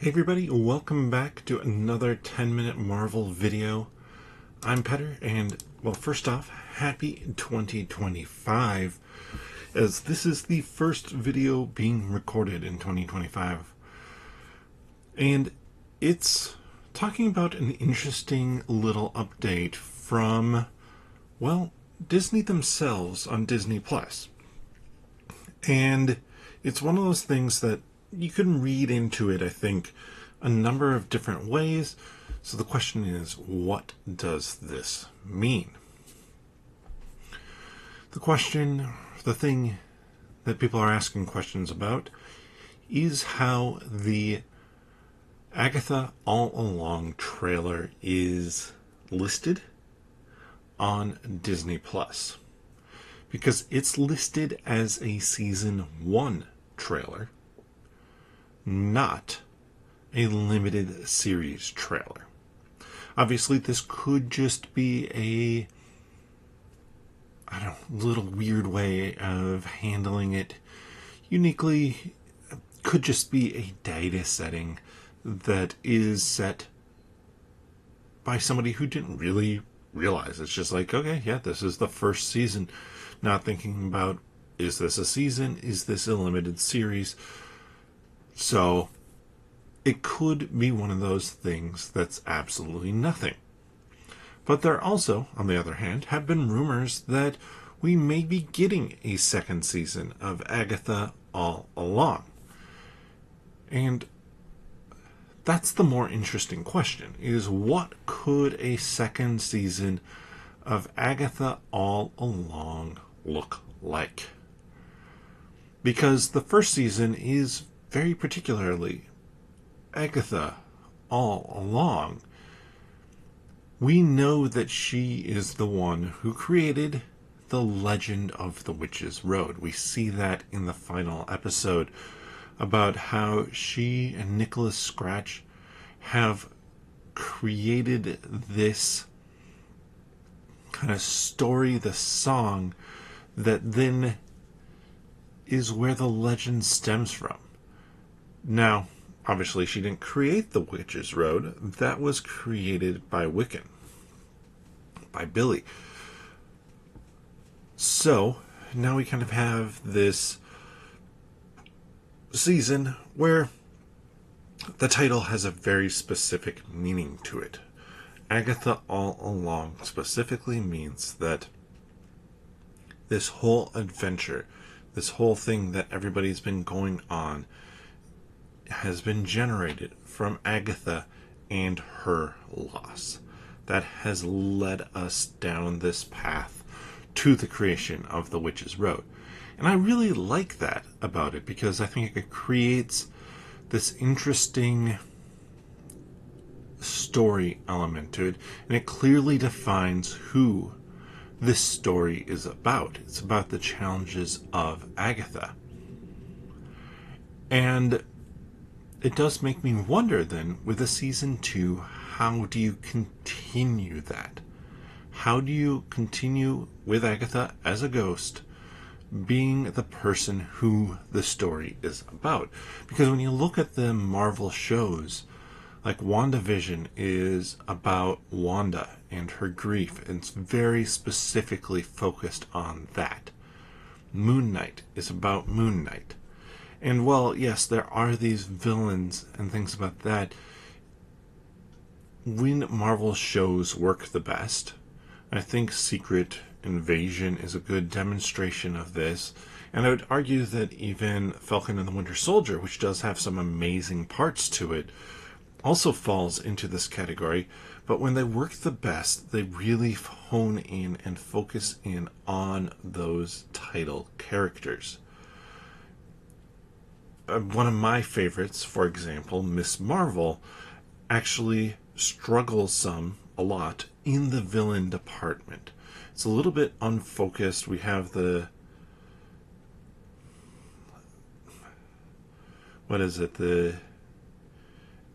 Hey everybody, welcome back to another 10-minute Marvel video. I'm Petter, and, well, first off, happy 2025, as this is the first video being recorded in 2025. And it's talking about an interesting little update from, well, Disney themselves on Disney+. And it's one of those things that you can read into it, I think, a number of different ways. So the question is, what does this mean? The thing that people are asking questions about is how the Agatha All Along trailer is listed on Disney+. Because it's listed as a Season 1 trailer, not a limited series trailer. Obviously, this could just be little weird way of handling it uniquely. Could just be a data setting that is set by somebody who didn't really realize. It's just like, okay, yeah, this is the first season. Not thinking about, is this a season? Is this a limited series? So it could be one of those things that's absolutely nothing. But there also, on the other hand, have been rumors that we may be getting a second season of Agatha All Along. And that's the more interesting question, is what could a second season of Agatha All Along look like? Because the first season is very particularly Agatha All Along. We know that she is the one who created the legend of the Witch's Road. We see that in the final episode about how she and Nicholas Scratch have created this kind of story, the song, that then is where the legend stems from. Now, obviously, she didn't create the Witch's Road. That was created by Wiccan, by Billy. So, now we kind of have this season where the title has a very specific meaning to it. Agatha All Along specifically means that this whole adventure, this whole thing that everybody's been going on, has been generated from Agatha and her loss. That has led us down this path to the creation of the Witch's Road. And I really like that about it, because I think it creates this interesting story element to it, and it clearly defines who this story is about. It's about the challenges of Agatha. And it does make me wonder then, with a season 2, how do you continue that? How do you continue with Agatha as a ghost being the person who the story is about? Because when you look at the Marvel shows, like WandaVision is about Wanda and her grief. It's very specifically focused on that. Moon Knight is about Moon Knight. And while, yes, there are these villains and things about that, when Marvel shows work the best, I think Secret Invasion is a good demonstration of this. And I would argue that even Falcon and the Winter Soldier, which does have some amazing parts to it, also falls into this category. But when they work the best, they really hone in and focus in on those title characters. One of my favorites, for example, Miss Marvel, actually struggles a lot in the villain department. It's a little bit unfocused. We have the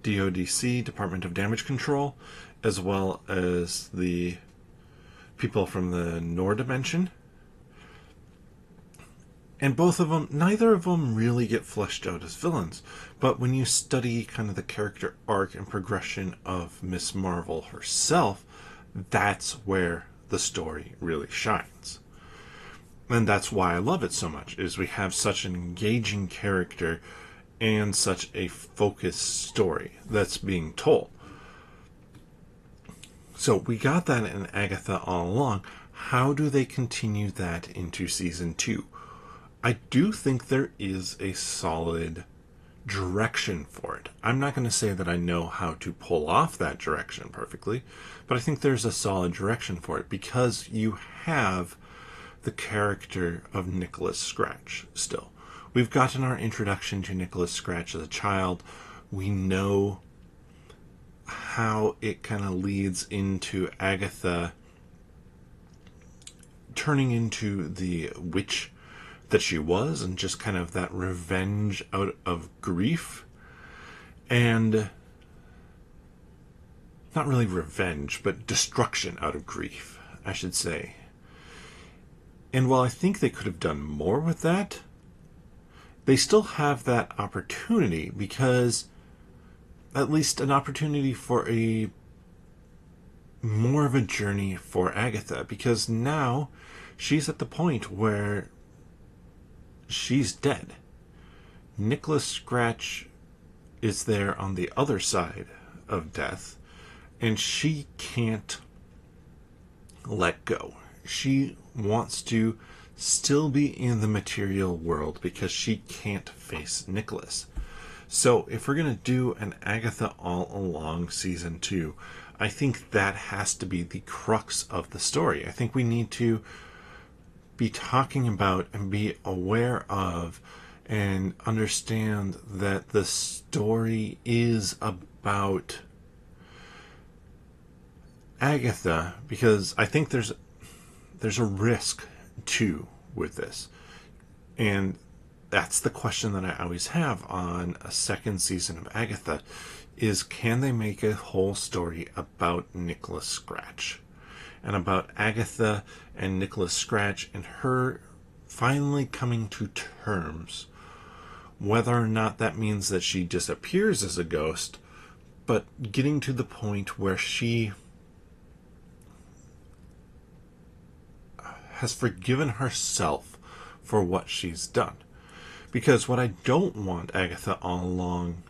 DODC, Department of Damage Control, as well as the people from the Noor Dimension. And both of them, neither of them really get fleshed out as villains. But when you study kind of the character arc and progression of Miss Marvel herself, that's where the story really shines. And that's why I love it so much, is we have such an engaging character and such a focused story that's being told. So we got that in Agatha All Along. How do they continue that into season 2? I do think there is a solid direction for it. I'm not going to say that I know how to pull off that direction perfectly, but I think there's a solid direction for it because you have the character of Nicholas Scratch still. We've gotten our introduction to Nicholas Scratch as a child. We know how it kind of leads into Agatha turning into the witch that she was, and just kind of that revenge out of grief. And not really revenge, but destruction out of grief, I should say. And while I think they could have done more with that, they still have that opportunity, because at least an opportunity for a more of a journey for Agatha, because now she's at the point where she's dead. Nicholas Scratch is there on the other side of death, and she can't let go. She wants to still be in the material world because she can't face Nicholas. So if we're going to do an Agatha All Along season 2, I think that has to be the crux of the story. I think we need to be talking about and be aware of and understand that the story is about Agatha, because I think there's a risk too with this. And that's the question that I always have on a second season of Agatha, is can they make a whole story about Nicholas Scratch and about Agatha and Nicholas Scratch and her finally coming to terms, whether or not that means that she disappears as a ghost, but getting to the point where she has forgiven herself for what she's done. Because what I don't want Agatha All Along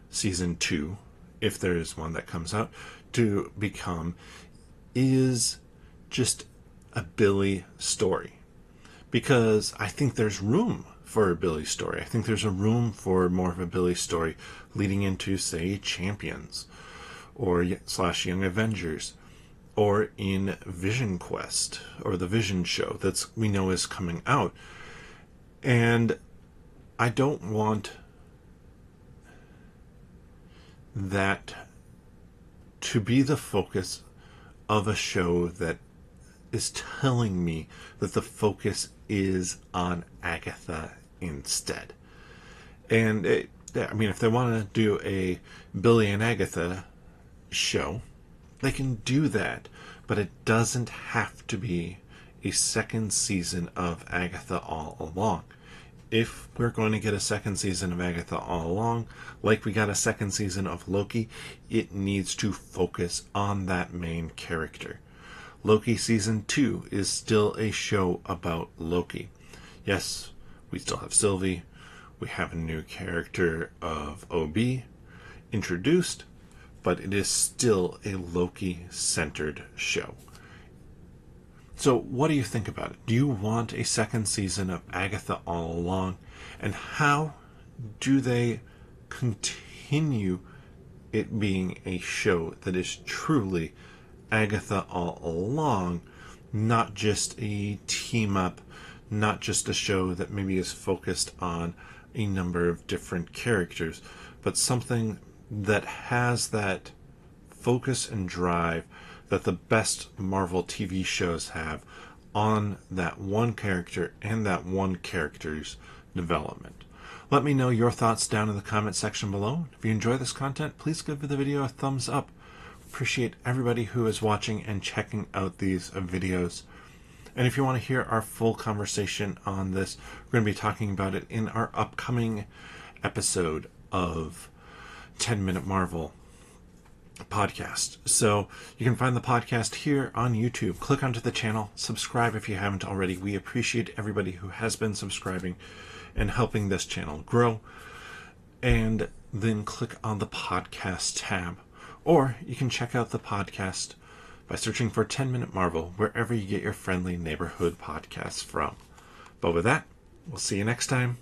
season 2, if there is one that comes out, to become is just a Billy story. Because I think there's room for a Billy story. I think there's a room for more of a Billy story leading into, say, Champions or / Young Avengers, or in Vision Quest, or the Vision show that's we know is coming out. And I don't want that to be the focus of a show that is telling me that the focus is on Agatha instead. And if they want to do a Billy and Agatha show, they can do that, but it doesn't have to be a second season of Agatha All Along. If we're going to get a second season of Agatha All Along, like we got a second season of Loki, it needs to focus on that main character. Loki season 2 is still a show about Loki. Yes, we still have Sylvie. We have a new character of OB introduced, but it is still a Loki-centered show. So what do you think about it? Do you want a second season of Agatha All Along? And how do they continue it being a show that is truly Agatha All Along, not just a team-up, not just a show that maybe is focused on a number of different characters, but something that has that focus and drive that the best Marvel TV shows have on that one character and that one character's development. Let me know your thoughts down in the comment section below. If you enjoy this content, please give the video a thumbs up. Appreciate everybody who is watching and checking out these videos. And if you want to hear our full conversation on this, we're going to be talking about it in our upcoming episode of 10 Minute Marvel podcast. So you can find the podcast here on YouTube. Click onto the channel, subscribe if you haven't already. We appreciate everybody who has been subscribing and helping this channel grow. And then click on the podcast tab. Or you can check out the podcast by searching for 10 Minute Marvel wherever you get your friendly neighborhood podcasts from. But with that, we'll see you next time.